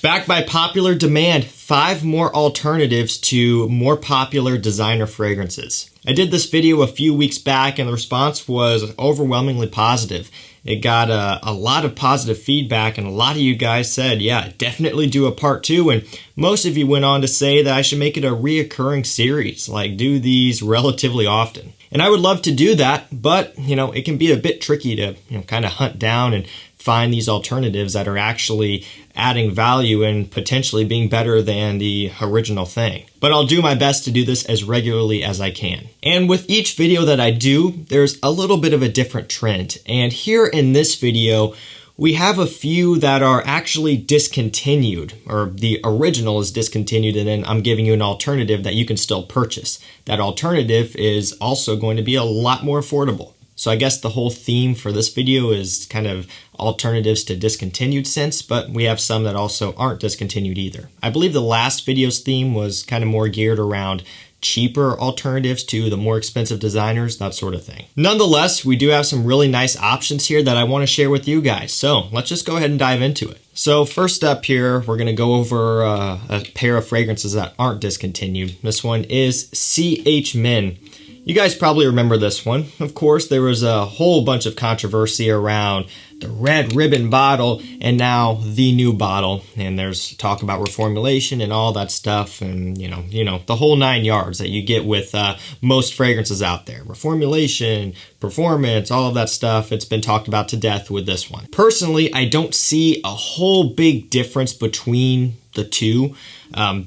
Backed by popular demand, 5 more alternatives to more popular designer fragrances. I did this video a few weeks back and the response was overwhelmingly positive. It got a lot of positive feedback and a lot of you guys said, yeah, definitely do a part 2, and most of you went on to say that I should make it a reoccurring series, like do these relatively often. And I would love to do that, but it can be a bit tricky to kind of hunt down and find these alternatives that are actually adding value and potentially being better than the original thing. But I'll do my best to do this as regularly as I can. And with each video that I do, there's a little bit of a different trend. And here in this video, we have a few that are actually discontinued, or the original is discontinued, and then I'm giving you an alternative that you can still purchase. That alternative is also going to be a lot more affordable. So I guess the whole theme for this video is kind of alternatives to discontinued scents, but we have some that also aren't discontinued either. I believe the last video's theme was kind of more geared around cheaper alternatives to the more expensive designers, that sort of thing. Nonetheless, we do have some really nice options here that I want to share with you guys. So let's just go ahead and dive into it. So first up here, we're going to go over a pair of fragrances that aren't discontinued. This one is CH Men. You guys probably remember this one. Of course, there was a whole bunch of controversy around the red ribbon bottle and now the new bottle. And there's talk about reformulation and all that stuff, and the whole 9 yards that you get with most fragrances out there. Reformulation, performance, all of that stuff. It's been talked about to death with this one. Personally, I don't see a whole big difference between the two.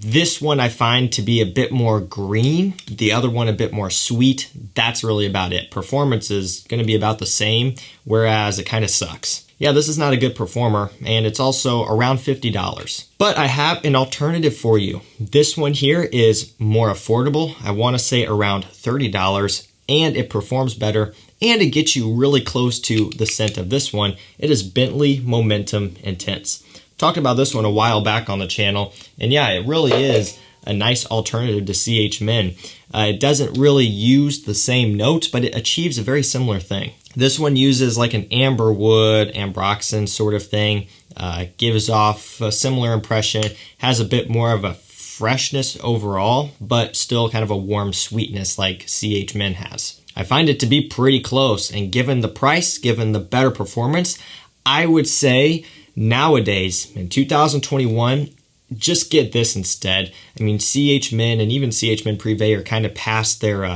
This one I find to be a bit more green, the other one a bit more sweet. That's really about it. Performance is going to be about the same, whereas it kind of sucks. Yeah, this is not a good performer, and it's also around $50. But I have an alternative for you. This one here is more affordable. I want to say around $30, and it performs better, and it gets you really close to the scent of this one. It is Bentley Momentum Intense. Talked about this one a while back on the channel, and yeah, it really is a nice alternative to CH Men. It doesn't really use the same notes, but it achieves a very similar thing. This one uses like an amber wood, ambroxan sort of thing. Gives off a similar impression, has a bit more of a freshness overall, but still kind of a warm sweetness like CH Men has. I find it to be pretty close, and given the price, given the better performance, I would say nowadays, in 2021, just get this instead. I mean, CH Men and even CH Men Privé are kind of past their,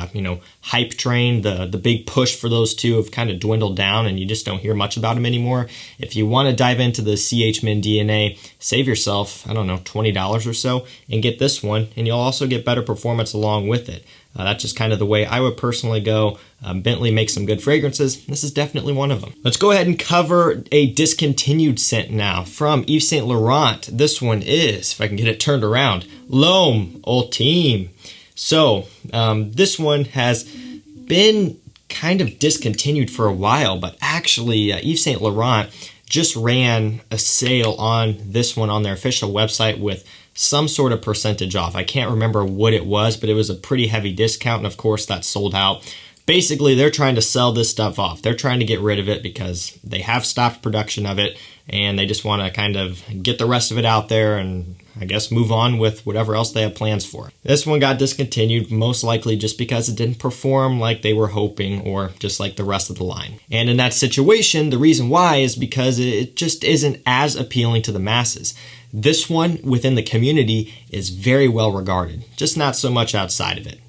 hype train. The big push for those two have kind of dwindled down, and you just don't hear much about them anymore. If you want to dive into the CH Men DNA, save yourself, $20 or so, and get this one, and you'll also get better performance along with it. That's just kind of the way I would personally go. Bentley makes some good fragrances. This is definitely one of them. Let's go ahead and cover a discontinued scent now from Yves Saint Laurent. This one is, if I can get it turned around, L'Homme Ultime. So this one has been kind of discontinued for a while, but actually Yves Saint Laurent just ran a sale on this one on their official website with some sort of percentage off. I can't remember what it was, but it was a pretty heavy discount, and of course that sold out. Basically, they're trying to sell this stuff off. They're trying to get rid of it because they have stopped production of it, and they just want to kind of get the rest of it out there and I guess move on with whatever else they have plans for. This one got discontinued, most likely just because it didn't perform like they were hoping, or just like the rest of the line. And in that situation, the reason why is because it just isn't as appealing to the masses. This one within the community is very well regarded, just not so much outside of it.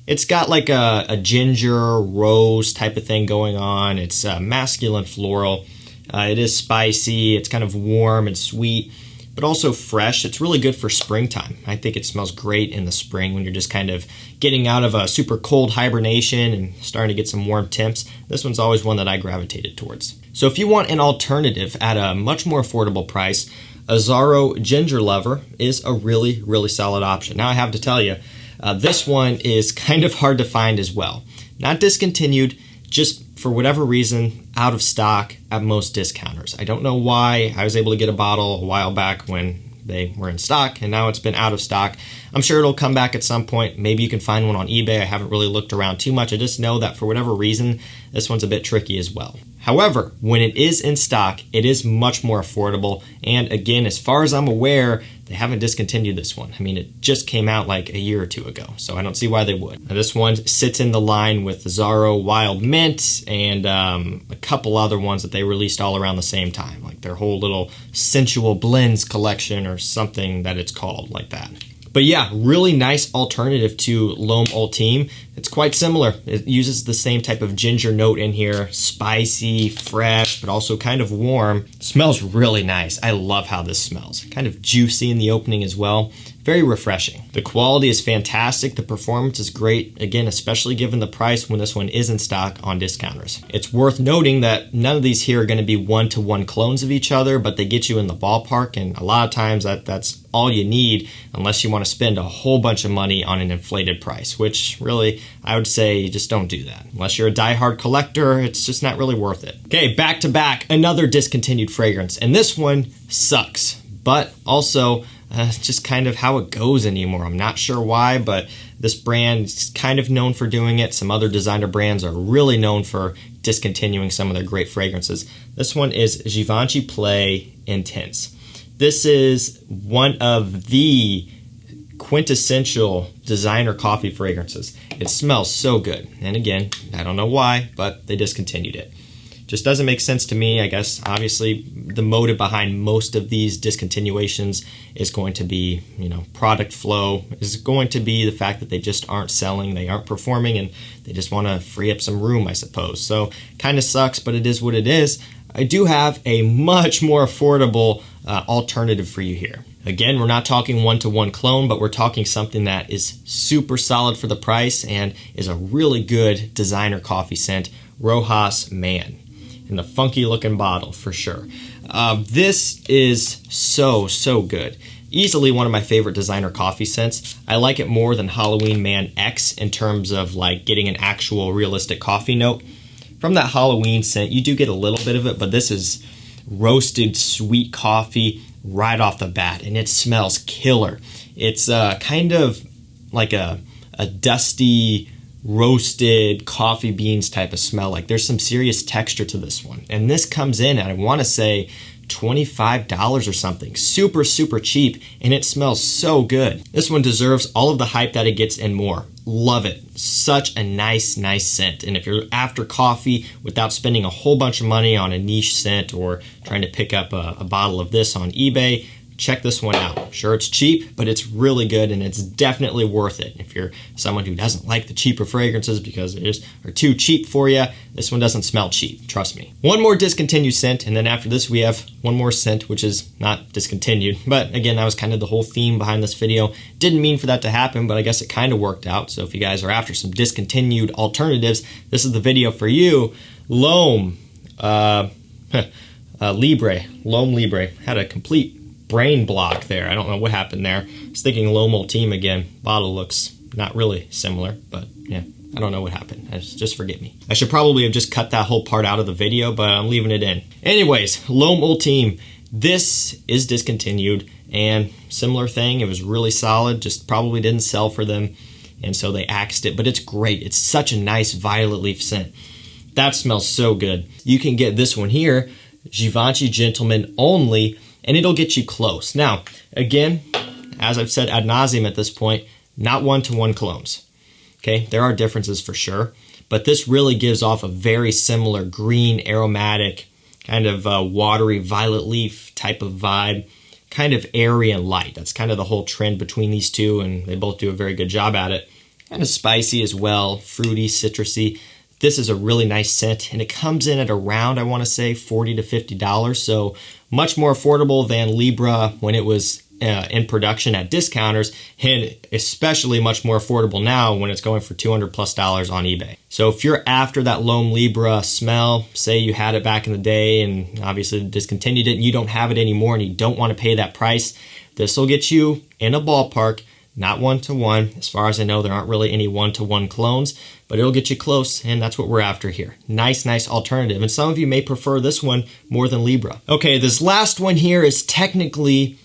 It's got like a ginger rose type of thing going on. It's masculine floral. It is spicy. It's kind of warm and sweet, but also fresh. It's really good for springtime. I think it smells great in the spring when you're just kind of getting out of a super cold hibernation and starting to get some warm temps. This one's always one that I gravitated towards. So if you want an alternative at a much more affordable price, Azzaro Ginger Lover is a really, really solid option. Now I have to tell you, this one is kind of hard to find as well. Not discontinued, just for whatever reason, out of stock at most discounters. I don't know why. I was able to get a bottle a while back when they were in stock, and now it's been out of stock. I'm sure it'll come back at some point. Maybe you can find one on eBay. I haven't really looked around too much. I just know that for whatever reason, this one's a bit tricky as well. However, when it is in stock, it is much more affordable. And again, as far as I'm aware, they haven't discontinued this one. I mean, it just came out like a year or two ago, so I don't see why they would. Now, this one sits in the line with Azzaro Wild Mint and a couple other ones that they released all around the same time, like their whole little sensual blends collection or something that it's called like that. But yeah, really nice alternative to L'Homme Ultime. It's quite similar. It uses the same type of ginger note in here, spicy, fresh, but also kind of warm. Smells really nice. I love how this smells. Kind of juicy in the opening as well. Very refreshing. The quality is fantastic. The performance is great. Again, especially given the price when this one is in stock on discounters. It's worth noting that none of these here are going to be one-to-one clones of each other, but they get you in the ballpark, and a lot of times that's all you need unless you want to spend a whole bunch of money on an inflated price, which really, I would say just don't do that. Unless you're a diehard collector, it's just not really worth it. Okay, back to back, another discontinued fragrance, and this one sucks, but also just kind of how it goes anymore. I'm not sure why, but this brand is kind of known for doing it. Some other designer brands are really known for discontinuing some of their great fragrances. This one is Givenchy Play Intense. This is one of the quintessential designer coffee fragrances. It smells so good. And again, I don't know why, but they discontinued it. Just doesn't make sense to me. I guess obviously the motive behind most of these discontinuations is going to be, product flow, is going to be the fact that they just aren't selling, they aren't performing, and they just want to free up some room, I suppose. So kind of sucks, but it is what it is. I do have a much more affordable alternative for you here. Again, we're not talking one-to-one clone, but we're talking something that is super solid for the price and is a really good designer coffee scent, Rochas Man. In the funky looking bottle for sure. This is so good. Easily one of my favorite designer coffee scents. I like it more than Halloween Man X in terms of like getting an actual realistic coffee note. From that Halloween scent, you do get a little bit of it, but this is roasted sweet coffee right off the bat, and it smells killer. It's kind of like a dusty, roasted coffee beans type of smell. Like there's some serious texture to this one. And this comes in at, I want to say, $25 or something. Super cheap, and it smells so good. This one deserves all of the hype that it gets and more. Love it. Such a nice scent. And if you're after coffee without spending a whole bunch of money on a niche scent or trying to pick up a bottle of this on eBay, check this one out. Sure, it's cheap, but it's really good, and it's definitely worth it. If you're someone who doesn't like the cheaper fragrances because they are too cheap for you, this one doesn't smell cheap, trust me. One more discontinued scent, and then after this we have one more scent, which is not discontinued. But again, that was kind of the whole theme behind this video. Didn't mean for that to happen, but I guess it kind of worked out. So if you guys are after some discontinued alternatives, this is the video for you. L'Homme Libre. L'Homme Libre. Had a complete brain block there. I don't know what happened there. I was thinking L'Homme Ultime again. Bottle looks not really similar, but yeah, I don't know what happened. Just forgive me. I should probably have just cut that whole part out of the video, but I'm leaving it in. Anyways, L'Homme Ultime. This is discontinued, and similar thing. It was really solid, just probably didn't sell for them, and so they axed it, but it's great. It's such a nice violet leaf scent. That smells so good. You can get this one here, Givenchy Gentleman only, and it'll get you close. Now, again, as I've said ad nauseum at this point, not one-to-one clones. Okay, there are differences for sure, but this really gives off a very similar green, aromatic, kind of watery violet leaf type of vibe, kind of airy and light. That's kind of the whole trend between these two, and they both do a very good job at it. Kind of spicy as well, fruity, citrusy. This is a really nice scent, and it comes in at around, I want to say, $40 to $50, so much more affordable than Libra when it was in production at discounters, and especially much more affordable now when it's going for $200+ on eBay. So if you're after that L'Homme Libre smell, say you had it back in the day and obviously discontinued it and you don't have it anymore and you don't want to pay that price, this will get you in a ballpark. Not one-to-one. As far as I know, there aren't really any one-to-one clones, but it'll get you close, and that's what we're after here. Nice alternative, and some of you may prefer this one more than Libra. Okay, this last one here is technically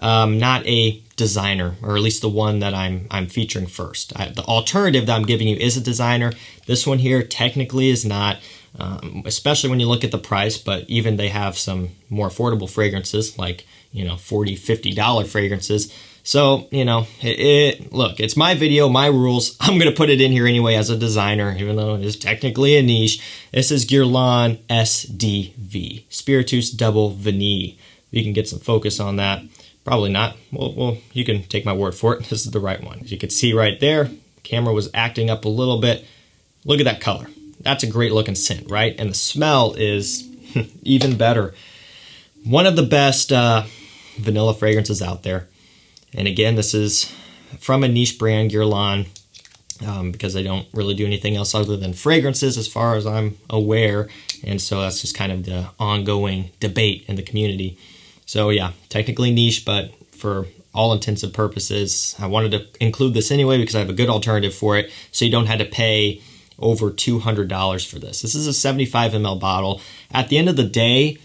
not a designer, or at least the one that I'm featuring first. The alternative that I'm giving you is a designer. This one here technically is not. especially when you look at the price, but even they have some more affordable fragrances like, $40, $50 fragrances. So, look, it's my video, my rules. I'm going to put it in here anyway as a designer, even though it is technically a niche. This is Guerlain SDV, Spiritus Double Vanille. You can get some focus on that. Probably not. Well, you can take my word for it. This is the right one. As you can see right there, camera was acting up a little bit. Look at that color. That's a great looking scent, right? And the smell is even better. One of the best vanilla fragrances out there. And again, this is from a niche brand, Guerlain, because they don't really do anything else other than fragrances as far as I'm aware. And so that's just kind of the ongoing debate in the community. So yeah, technically niche, but for all intents and purposes, I wanted to include this anyway because I have a good alternative for it, so you don't have to pay over $200 for this. This is a 75 ml bottle. At the end of the day,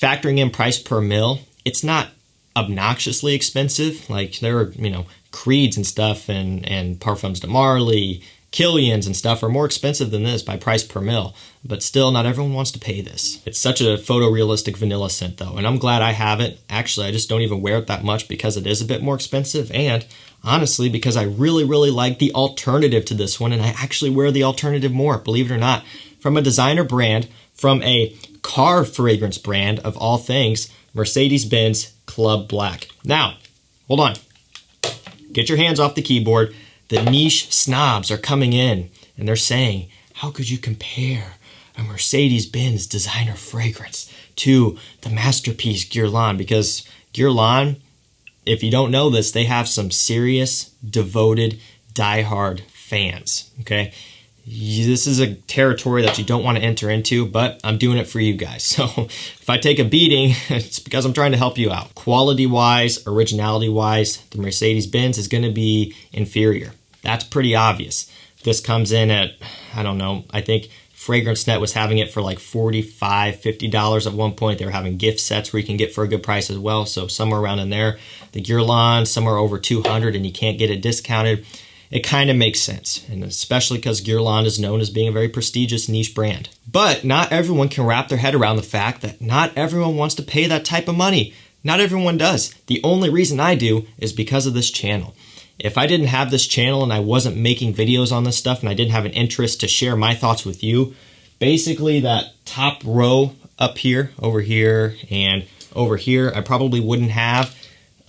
factoring in price per mil, it's not obnoxiously expensive. Like there are, Creeds and stuff and Parfums de Marly, Killians and stuff are more expensive than this by price per mil, but still not everyone wants to pay this. It's such a photorealistic vanilla scent though, and I'm glad I have it. Actually, I just don't even wear it that much because it is a bit more expensive, and honestly, because I really, really like the alternative to this one, and I actually wear the alternative more, believe it or not. From a designer brand, from a car fragrance brand of all things, Mercedes-Benz Club Black. Now, hold on. Get your hands off the keyboard. The niche snobs are coming in and they're saying, how could you compare a Mercedes-Benz designer fragrance to the masterpiece Guerlain? Because Guerlain, if you don't know this, they have some serious, devoted, diehard fans, okay? This is a territory that you don't want to enter into, but I'm doing it for you guys. So if I take a beating, it's because I'm trying to help you out. Quality-wise, originality-wise, the Mercedes-Benz is going to be inferior. That's pretty obvious. This comes in at, I don't know, I think FragranceNet was having it for like $45, $50 at one point. They were having gift sets where you can get for a good price as well, so somewhere around in there. The Guerlain, somewhere over $200, and you can't get it discounted. It kind of makes sense, and especially because Guerlain is known as being a very prestigious niche brand. But not everyone can wrap their head around the fact that not everyone wants to pay that type of money. Not everyone does. The only reason I do is because of this channel. If I didn't have this channel and I wasn't making videos on this stuff and I didn't have an interest to share my thoughts with you, basically that top row up here, over here, and over here, I probably wouldn't have.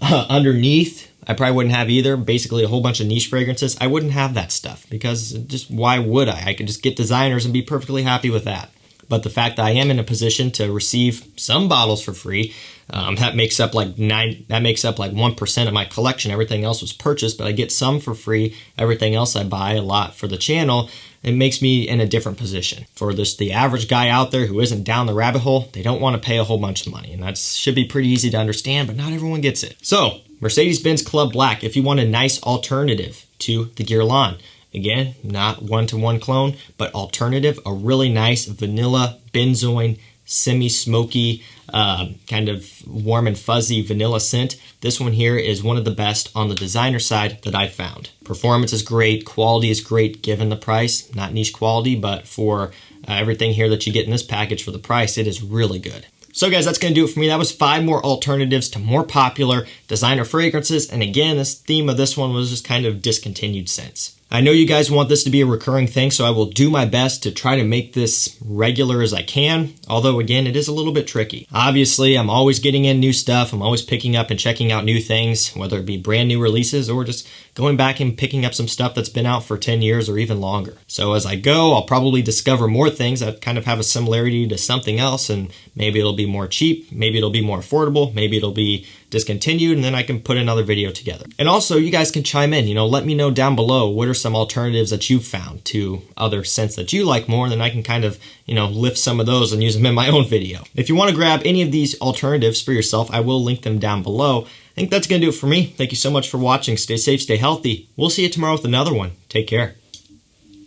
Underneath, I probably wouldn't have either. Basically a whole bunch of niche fragrances. I wouldn't have that stuff because just why would I? I could just get designers and be perfectly happy with that. But the fact that I am in a position to receive some bottles for free, that makes up like 1% of my collection. Everything else was purchased, but I get some for free. Everything else I buy a lot for the channel. It makes me in a different position. For the average guy out there who isn't down the rabbit hole, they don't want to pay a whole bunch of money. And that should be pretty easy to understand, but not everyone gets it. So, Mercedes-Benz Club Black, if you want a nice alternative to the Guerlain. Again, not one-to-one clone, but alternative, a really nice vanilla, benzoin, semi-smoky, kind of warm and fuzzy vanilla scent. This one here is one of the best on the designer side that I found. Performance is great, quality is great given the price. Not niche quality, but for everything here that you get in this package for the price, it is really good. So guys, that's going to do it for me. That was 5 more alternatives to more popular designer fragrances. And again, this theme of this one was just kind of discontinued scents. I know you guys want this to be a recurring thing, so I will do my best to try to make this regular as I can, although again, it is a little bit tricky. Obviously, I'm always getting in new stuff. I'm always picking up and checking out new things, whether it be brand new releases or just going back and picking up some stuff that's been out for 10 years or even longer. So as I go, I'll probably discover more things that kind of have a similarity to something else, and maybe it'll be more cheap, maybe it'll be more affordable, maybe it'll be discontinued, and then I can put another video together. And also, you guys can chime in, let me know down below what are some alternatives that you've found to other scents that you like more, and then I can kind of, lift some of those and use them in my own video. If you want to grab any of these alternatives for yourself, I will link them down below. I think that's going to do it for me. Thank you so much for watching. Stay safe, stay healthy. We'll see you tomorrow with another one. Take care.